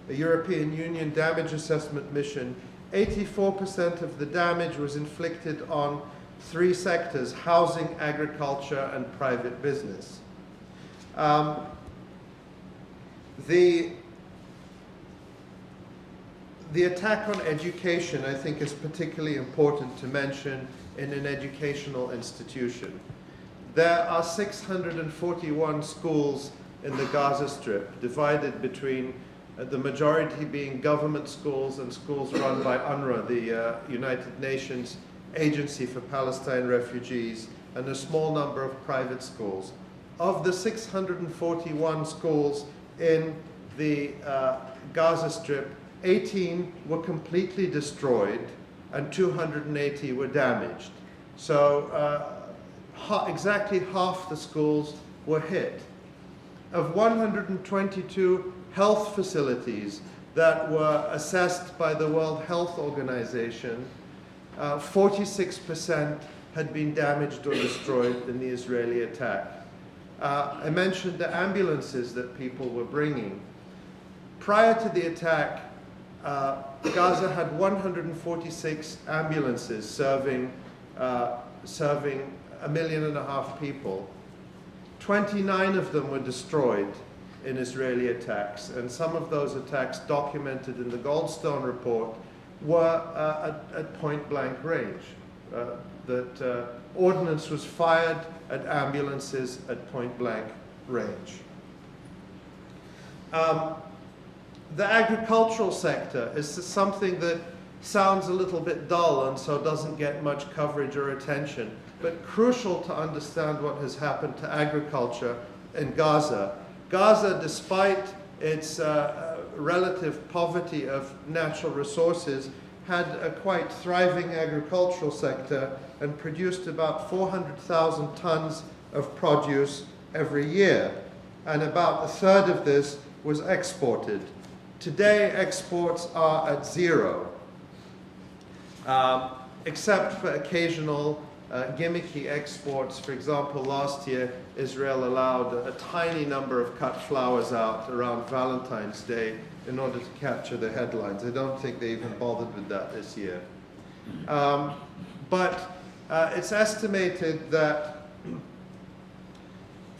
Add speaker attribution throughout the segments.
Speaker 1: a European Union damage assessment mission, 84% of the damage was inflicted on three sectors: housing, agriculture, and private business. The attack on education, I think, is particularly important to mention in an educational institution. There are 641 schools in the Gaza Strip, divided between the majority being government schools and schools run by UNRWA, the United Nations Agency for Palestine Refugees, and a small number of private schools. Of the 641 schools in the Gaza Strip, 18 were completely destroyed and 280 were damaged. So exactly half the schools were hit. Of 122 health facilities that were assessed by the World Health Organization, 46% had been damaged or destroyed in the Israeli attack. I mentioned the ambulances that people were bringing. Prior to the attack, Gaza had 146 ambulances serving 1.5 million people. 29 of them were destroyed in Israeli attacks, and some of those attacks documented in the Goldstone report were at point-blank range. That ordnance was fired at ambulances at point-blank range. The agricultural sector is something that sounds a little bit dull and so doesn't get much coverage or attention, but crucial to understand what has happened to agriculture in Gaza. Gaza, despite its relative poverty of natural resources, had a quite thriving agricultural sector and produced about 400,000 tons of produce every year, and about a third of this was exported. Today, exports are at zero, except for occasional gimmicky exports. For example, last year, Israel allowed a tiny number of cut flowers out around Valentine's Day in order to capture the headlines. I don't think they even bothered with that this year. But it's estimated that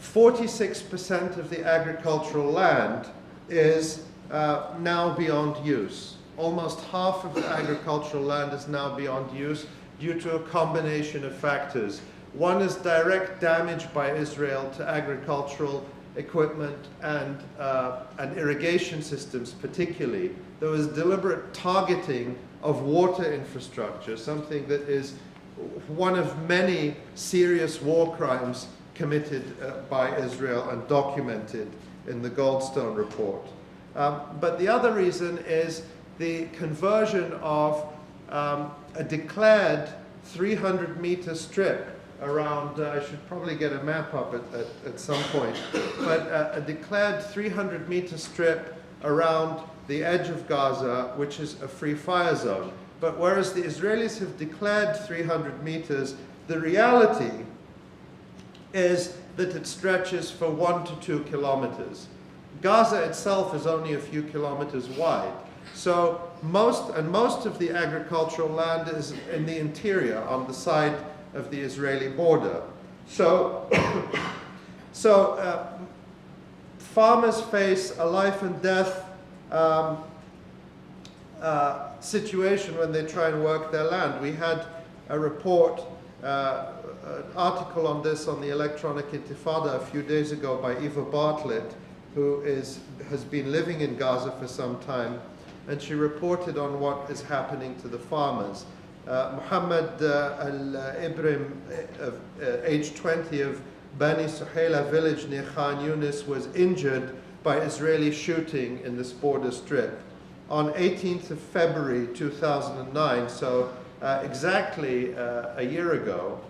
Speaker 1: 46% of the agricultural land is now beyond use. Almost half of the agricultural land is now beyond use due to a combination of factors. One is direct damage by Israel to agricultural equipment and irrigation systems particularly. There was deliberate targeting of water infrastructure, something that is one of many serious war crimes committed by Israel and documented in the Goldstone report. But the other reason is the conversion of a declared 300-meter strip around, I should probably get a map up at some point, but a declared 300-meter strip around the edge of Gaza, which is a free fire zone. But whereas the Israelis have declared 300 meters, the reality is that it stretches for 1 to 2 kilometers. Gaza itself is only a few kilometers wide. So most of the agricultural land is in the interior, on the side of the Israeli border. So, farmers face a life and death situation when they try and work their land. We had a report, an article on this on the electronic Intifada a few days ago by Eva Bartlett, who has been living in Gaza for some time, and she reported on what is happening to the farmers. Muhammad al-Ibrim, age 20, of Bani Suhaila village near Khan Yunis, was injured by Israeli shooting in this border strip. On 18th of February 2009, so exactly a year ago,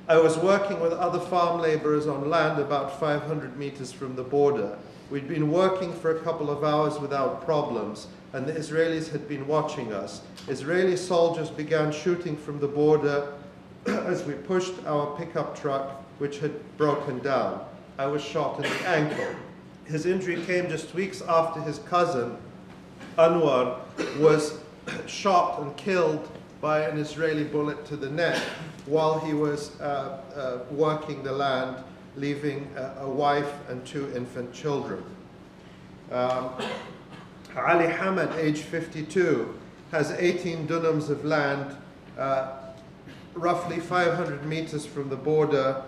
Speaker 1: I was working with other farm laborers on land about 500 meters from the border. We'd been working for a couple of hours without problems, and the Israelis had been watching us. Israeli soldiers began shooting from the border as we pushed our pickup truck, which had broken down. I was shot in the ankle. His injury came just weeks after his cousin, Anwar, was shot and killed by an Israeli bullet to the neck while he was working the land, leaving a wife and 2 infant children. Ali Hamad, age 52, has 18 dunams of land, roughly 500 meters from the border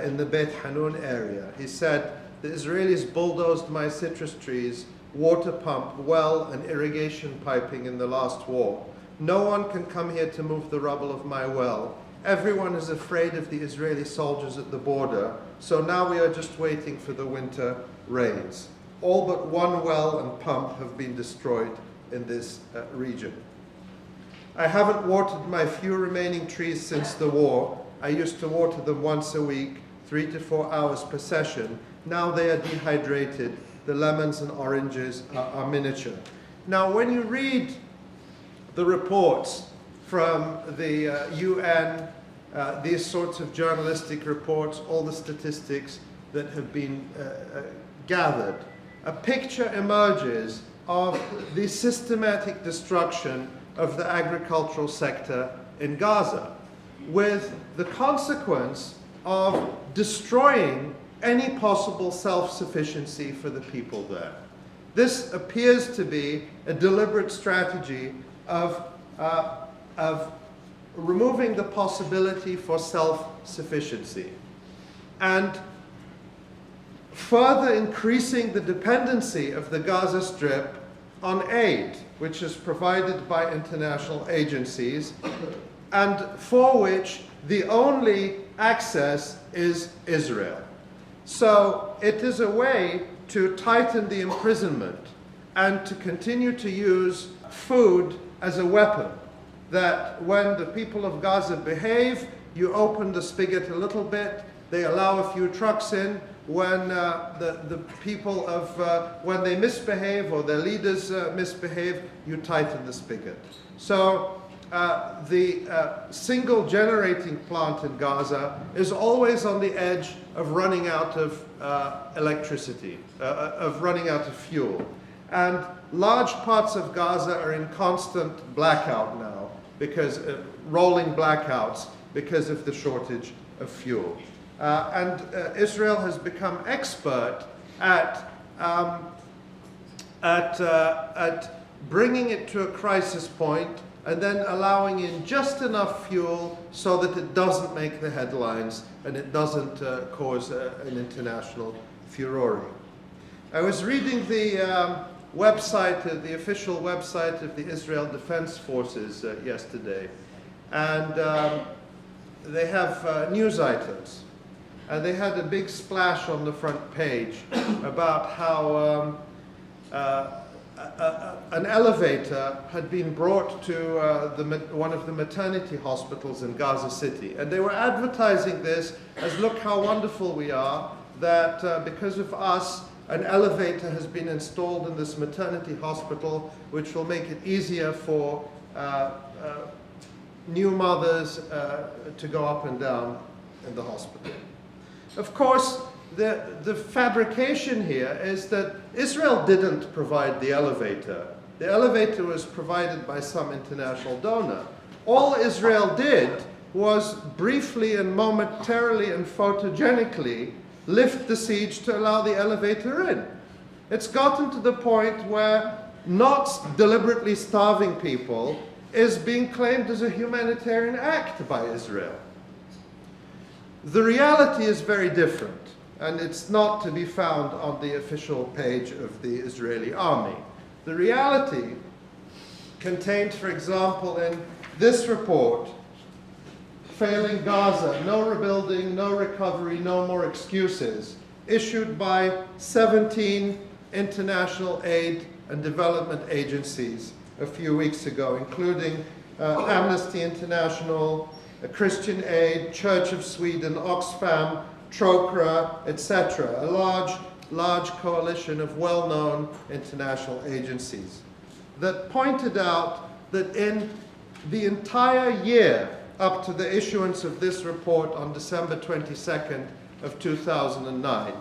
Speaker 1: in the Beit Hanun area. He said, "The Israelis bulldozed my citrus trees, water pump, well, and irrigation piping in the last war. No one can come here to move the rubble of my well. Everyone is afraid of the Israeli soldiers at the border, so now we are just waiting for the winter rains. All but one well and pump have been destroyed in this region. I haven't watered my few remaining trees since the war. I used to water them once a week, 3 to 4 hours per session. Now they are dehydrated. The lemons and oranges are miniature." Now, when you read the reports from the UN, these sorts of journalistic reports, all the statistics that have been gathered, a picture emerges of the systematic destruction of the agricultural sector in Gaza, with the consequence of destroying any possible self-sufficiency for the people there. This appears to be a deliberate strategy of removing the possibility for self-sufficiency and further increasing the dependency of the Gaza Strip on aid, which is provided by international agencies, and for which the only access is Israel. So it is a way to tighten the imprisonment and to continue to use food as a weapon, that when the people of Gaza behave, you open the spigot a little bit, they allow a few trucks in. When the people of, when they misbehave or their leaders misbehave, you tighten the spigot. So the single generating plant in Gaza is always on the edge of running out of electricity, of running out of fuel. And large parts of Gaza are in constant blackout now, because rolling blackouts because of the shortage of fuel. And Israel has become expert at bringing it to a crisis point and then allowing in just enough fuel so that it doesn't make the headlines and it doesn't cause an international furore. I was reading the website, the official website of the Israel Defense Forces yesterday, and they have news items. And they had a big splash on the front page about how an elevator had been brought to one of the maternity hospitals in Gaza City. And they were advertising this as, look how wonderful we are, that because of us, an elevator has been installed in this maternity hospital, which will make it easier for new mothers to go up and down in the hospital. Of course, the fabrication here is that Israel didn't provide the elevator. The elevator was provided by some international donor. All Israel did was briefly and momentarily and photogenically lift the siege to allow the elevator in. It's gotten to the point where not deliberately starving people is being claimed as a humanitarian act by Israel. The reality is very different, and it's not to be found on the official page of the Israeli army. The reality contained, for example, in this report, Failing Gaza, No Rebuilding, No Recovery, No More Excuses, issued by 17 international aid and development agencies a few weeks ago, including Amnesty International, Christian Aid, Church of Sweden, Oxfam, Trokra, etc., a large coalition of well-known international agencies that pointed out that in the entire year up to the issuance of this report on December 22nd of 2009,